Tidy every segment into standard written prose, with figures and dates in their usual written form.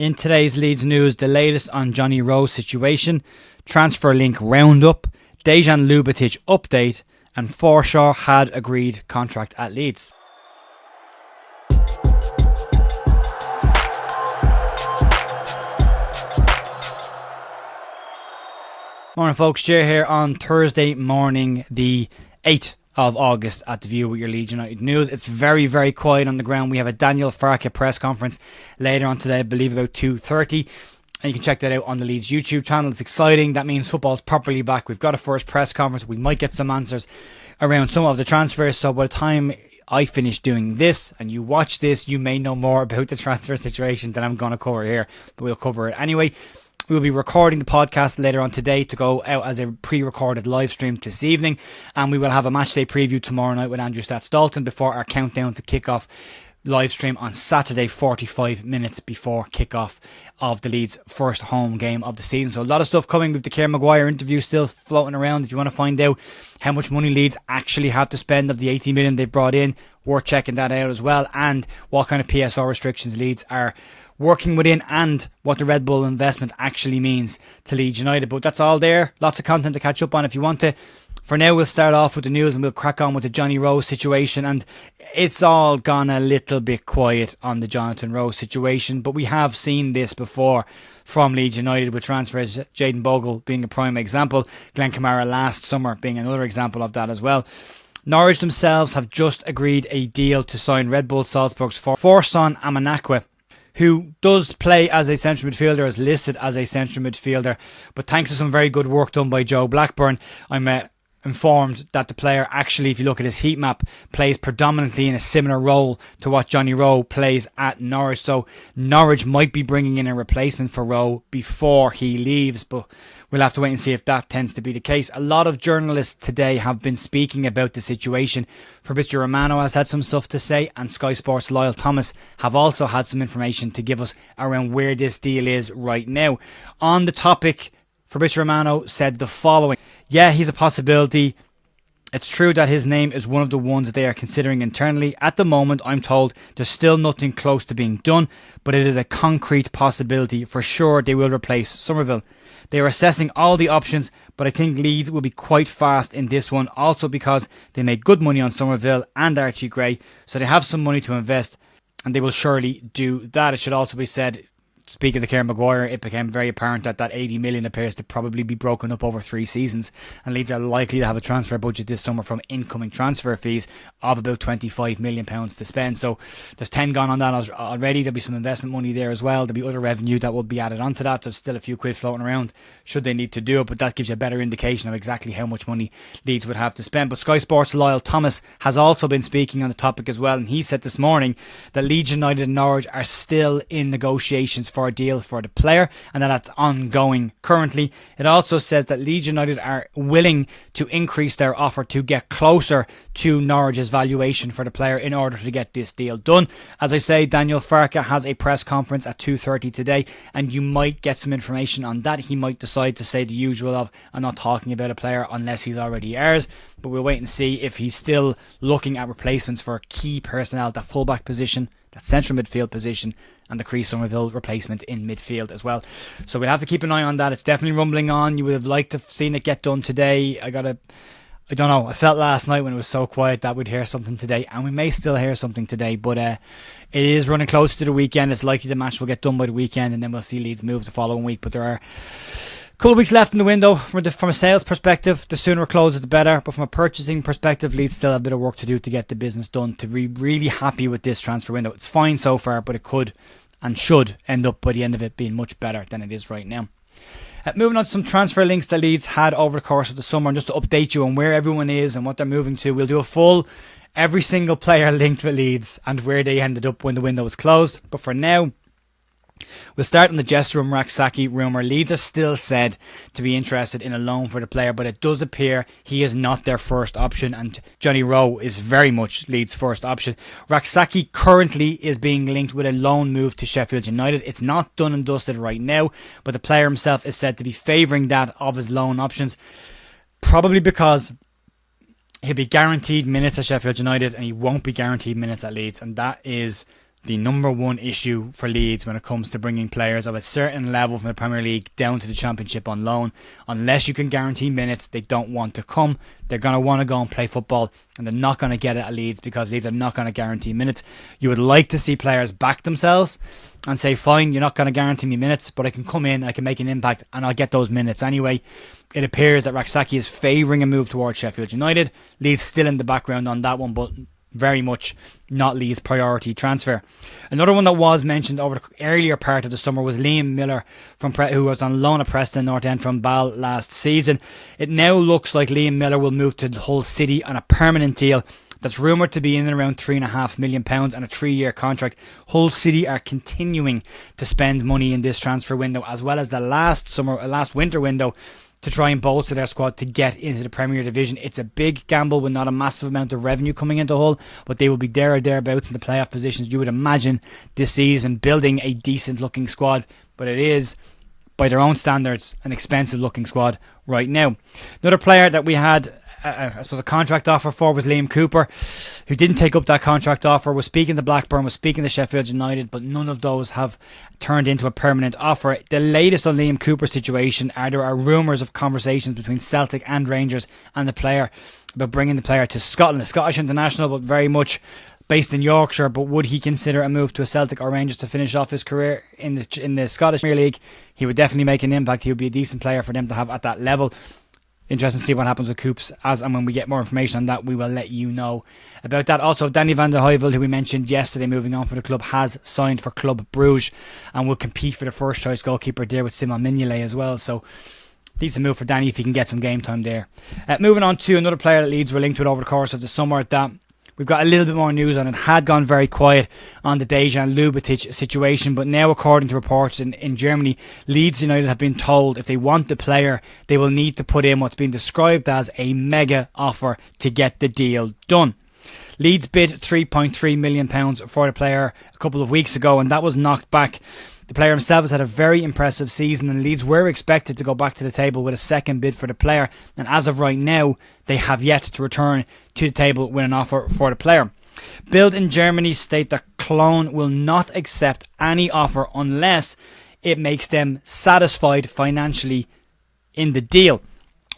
In today's Leeds news, the latest on Johnny Rowe's situation, transfer link roundup, Dejan Ljubic update, and Forshaw had agreed contract at Leeds. Morning folks, Jay here on Thursday morning, the 8th of August at The View with your Leeds United news. It's very, very quiet on the ground. We have a Daniel Farke press conference later on today, I believe about 2:30. And you can check that out on the Leeds YouTube channel. It's exciting. That means football's properly back. We've got a first press conference. We might get some answers around some of the transfers. So by the time I finish doing this and you watch this, you may know more about the transfer situation than I'm going to cover here. But we'll cover it anyway. We'll be recording the podcast later on today to go out as a pre-recorded live stream this evening. And we will have a matchday preview tomorrow night with Andrew Stats-Dalton before our countdown to kick-off live stream on Saturday, 45 minutes before kick-off of the Leeds' first home game of the season. So a lot of stuff coming with the Kieran Maguire interview still floating around. If you want to find out how much money Leeds actually have to spend of the 80 million they've brought in, worth checking that out as well. And what kind of PSR restrictions Leeds are working within and what the Red Bull investment actually means to Leeds United. But that's all there. Lots of content to catch up on if you want to. For now, we'll start off with the news and we'll crack on with the Johnny Rowe situation. And it's all gone a little bit quiet on the Jonathan Rowe situation. But we have seen this before from Leeds United with transfers. Jayden Bogle being a prime example. Glenn Kamara last summer being another example of that as well. Norwich themselves have just agreed a deal to sign Red Bull Salzburg's Forshaw Amanakwe, who does play as a central midfielder, is listed as a central midfielder. But thanks to some very good work done by Joe Blackburn, I'm informed that the player actually, if you look at his heat map, plays predominantly in a similar role to what Johnny Rowe plays at Norwich. So Norwich might be bringing in a replacement for Rowe before he leaves, but we'll have to wait and see if that tends to be the case. A lot of journalists today have been speaking about the situation. Fabrizio Romano has had some stuff to say, and Sky Sports' Lyle Thomas have also had some information to give us around where this deal is right now. On the topic, Fabrizio Romano said the following: yeah, he's a possibility. It's true that his name is one of the ones that they are considering internally. At the moment, I'm told there's still nothing close to being done, but it is a concrete possibility. For sure, they will replace Somerville. They are assessing all the options, but I think Leeds will be quite fast in this one, also because they made good money on Somerville and Archie Gray, so they have some money to invest, and they will surely do that. It should also be said, speaking of the Kieran Maguire, it became very apparent that 80 million appears to probably be broken up over 3 seasons, and Leeds are likely to have a transfer budget this summer from incoming transfer fees of about £25 million to spend. So there's 10 gone on that already. There'll be some investment money there as well. There'll be other revenue that will be added onto that. There's still a few quid floating around should they need to do it, but that gives you a better indication of exactly how much money Leeds would have to spend. But Sky Sports' Lyle Thomas has also been speaking on the topic as well, and he said this morning that Leeds United and Norwich are still in negotiations for a deal for the player, and that's ongoing currently. It also says that Leeds United are willing to increase their offer to get closer to Norwich's valuation for the player in order to get this deal done. As I say, Daniel Farke has a press conference at 2:30 today, and you might get some information on that. He might decide to say the usual of, I'm not talking about a player unless he's already ours, but we'll wait and see if he's still looking at replacements for key personnel, that fullback position, that central midfield position, and the Chris Somerville replacement in midfield as well. So we'll have to keep an eye on that. It's definitely rumbling on. You would have liked to have seen it get done today. I don't know. I felt last night when it was so quiet that we'd hear something today, and we may still hear something today, but it is running close to the weekend. It's likely the match will get done by the weekend, and then we'll see Leeds move the following week. But there are couple of weeks left in the window. From a sales perspective, the sooner it closes the better, but from a purchasing perspective, Leeds still have a bit of work to do to get the business done, to be really happy with this transfer window. It's fine so far, but it could and should end up by the end of it being much better than it is right now. Moving on to some transfer links that Leeds had over the course of the summer, and just to update you on where everyone is and what they're moving to. We'll do a full every single player linked with Leeds and where they ended up when the window was closed, but for now, we'll start on the Jesterum Rak-Sakyi rumour. Leeds are still said to be interested in a loan for the player, but it does appear he is not their first option, and Johnny Rowe is very much Leeds' first option. Rak-Sakyi currently is being linked with a loan move to Sheffield United. It's not done and dusted right now, but the player himself is said to be favouring that of his loan options, probably because he'll be guaranteed minutes at Sheffield United and he won't be guaranteed minutes at Leeds, and that is the number one issue for Leeds when it comes to bringing players of a certain level from the Premier League down to the Championship on loan. Unless you can guarantee minutes, they don't want to come. They're going to want to go and play football, and they're not going to get it at Leeds because Leeds are not going to guarantee minutes. You would like to see players back themselves and say, fine, you're not going to guarantee me minutes, but I can come in, I can make an impact, and I'll get those minutes anyway. It appears that Rak-Sakyi is favouring a move towards Sheffield United. Leeds still in the background on that one, but very much not Leeds' priority transfer. Another one that was mentioned over the earlier part of the summer was Liam Miller, who was on loan at Preston North End from Ball last season. It now looks like Liam Miller will move to Hull City on a permanent deal that's rumoured to be in and around £3.5 million and a 3-year contract. Hull City are continuing to spend money in this transfer window, as well as the last winter window, to try and bolster their squad to get into the Premier Division. It's a big gamble with not a massive amount of revenue coming into Hull, but they will be there or thereabouts in the playoff positions, you would imagine, this season, building a decent looking squad. But it is, by their own standards, an expensive looking squad right now. Another player that we had a contract offer for was Liam Cooper, who didn't take up that contract offer, was speaking to Blackburn, was speaking to Sheffield United, but none of those have turned into a permanent offer. The latest on Liam Cooper's situation there are rumours of conversations between Celtic and Rangers and the player about bringing the player to Scotland, a Scottish international, but very much based in Yorkshire. But would he consider a move to a Celtic or Rangers to finish off his career in the Scottish Premier League? He would definitely make an impact. He would be a decent player for them to have at that level. Interesting to see what happens with Coops, as and when we get more information on that, we will let you know about that. Also, Danny van der Heuvel, who we mentioned yesterday, moving on for the club, has signed for Club Bruges and will compete for the first choice goalkeeper there with Simon Mignolet as well. So, decent move for Danny if he can get some game time there. Moving on to another player that Leeds were linked with over the course of the summer that we've got a little bit more news on. It had gone very quiet on the Dejan Ljubic situation, but now, according to reports in Germany, Leeds United have been told if they want the player, they will need to put in what's been described as a mega offer to get the deal done. Leeds bid £3.3 million for the player a couple of weeks ago, and that was knocked back. The player himself has had a very impressive season, and Leeds were expected to go back to the table with a second bid for the player, and as of right now, they have yet to return to the table with an offer for the player. Bild in Germany state that Cologne will not accept any offer unless it makes them satisfied financially in the deal.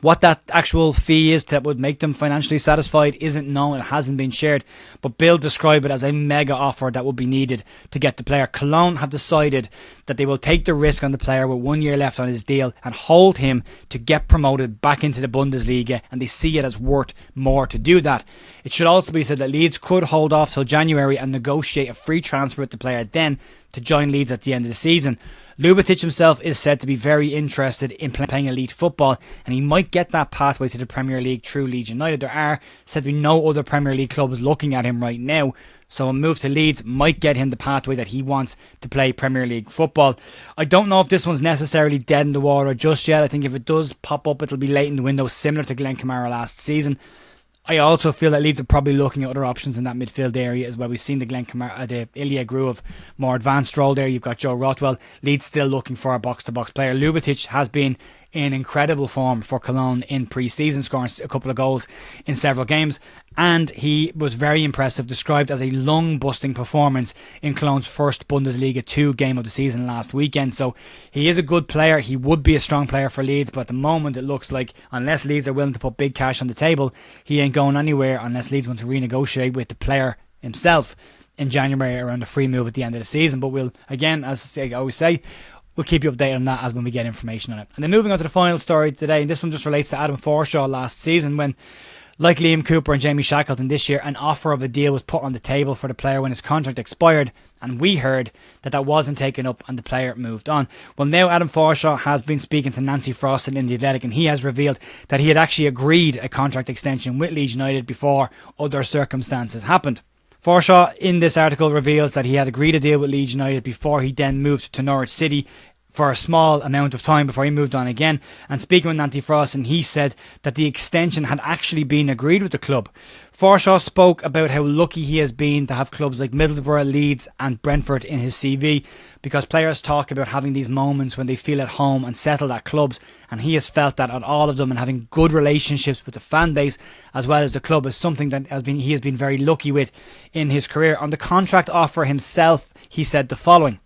What that actual fee is that would make them financially satisfied isn't known. It hasn't been shared. But Bill described it as a mega offer that would be needed to get the player. Cologne have decided that they will take the risk on the player with 1 year left on his deal and hold him to get promoted back into the Bundesliga. And they see it as worth more to do that. It should also be said that Leeds could hold off till January and negotiate a free transfer with the player then to join Leeds at the end of the season. Ljubic himself is said to be very interested in playing elite football, and he might get that pathway to the Premier League through Leeds United. There are said to be no other Premier League clubs looking at him right now, so a move to Leeds might get him the pathway that he wants to play Premier League football. I don't know if this one's necessarily dead in the water just yet. I think if it does pop up, it'll be late in the window, similar to Glenn Kamara last season. I also feel that Leeds are probably looking at other options in that midfield area as well. We've seen the Ilya Gruev more advanced role there. You've got Joe Rothwell. Leeds still looking for a box-to-box player. Ljubic has been in incredible form for Cologne in pre-season, scoring a couple of goals in several games, and he was very impressive, described as a lung-busting performance in Cologne's first Bundesliga 2 game of the season last weekend. So he is a good player. He would be a strong player for Leeds, but at the moment it looks like unless Leeds are willing to put big cash on the table, he ain't going anywhere unless Leeds want to renegotiate with the player himself in January around a free move at the end of the season. But we'll, again, as I always say, we'll keep you updated on that as when we get information on it. And then moving on to the final story today, and this one just relates to Adam Forshaw last season when, like Liam Cooper and Jamie Shackleton this year, an offer of a deal was put on the table for the player when his contract expired, and we heard that that wasn't taken up and the player moved on. Well, now Adam Forshaw has been speaking to Nancy Froston in The Athletic, and he has revealed that he had actually agreed a contract extension with Leeds United before other circumstances happened. Forshaw in this article reveals that he had agreed a deal with Leeds United before he then moved to Norwich City for a small amount of time before he moved on again. And speaking with Nancy Froston, he said that the extension had actually been agreed with the club. Forshaw spoke about how lucky he has been to have clubs like Middlesbrough, Leeds and Brentford in his CV, because players talk about having these moments when they feel at home and settled at clubs, and he has felt that at all of them, and having good relationships with the fan base as well as the club is something that he has been very lucky with in his career. On the contract offer himself, he said the following: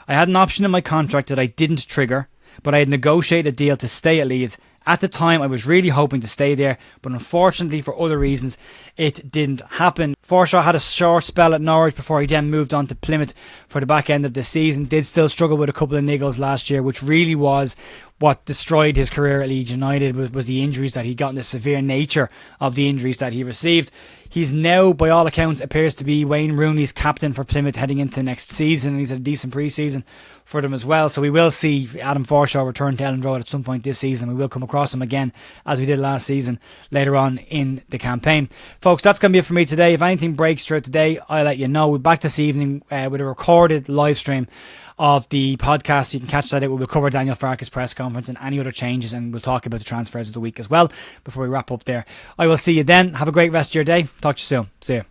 "I had an option in my contract that I didn't trigger, but I had negotiated a deal to stay at Leeds. At the time, I was really hoping to stay there, but unfortunately for other reasons, it didn't happen." Forshaw had a short spell at Norwich before he then moved on to Plymouth for the back end of the season. Did still struggle with a couple of niggles last year, which really was what destroyed his career at Leeds United, was the injuries that he got and the severe nature of the injuries that he received. He's now, by all accounts, appears to be Wayne Rooney's captain for Plymouth heading into next season. He's had a decent pre-season for them as well. So we will see Adam Forshaw return to Ellen Road at some point this season. We will come across him again, as we did last season, later on in the campaign. Folks, that's going to be it for me today. If anything breaks throughout the day, I'll let you know. We're back this evening with a recorded live stream of the podcast. You can catch that. We'll cover Daniel Farke's press conference and any other changes, and we'll talk about the transfers of the week as well before we wrap up there. I will see you then. Have a great rest of your day. Talk to you soon. See you.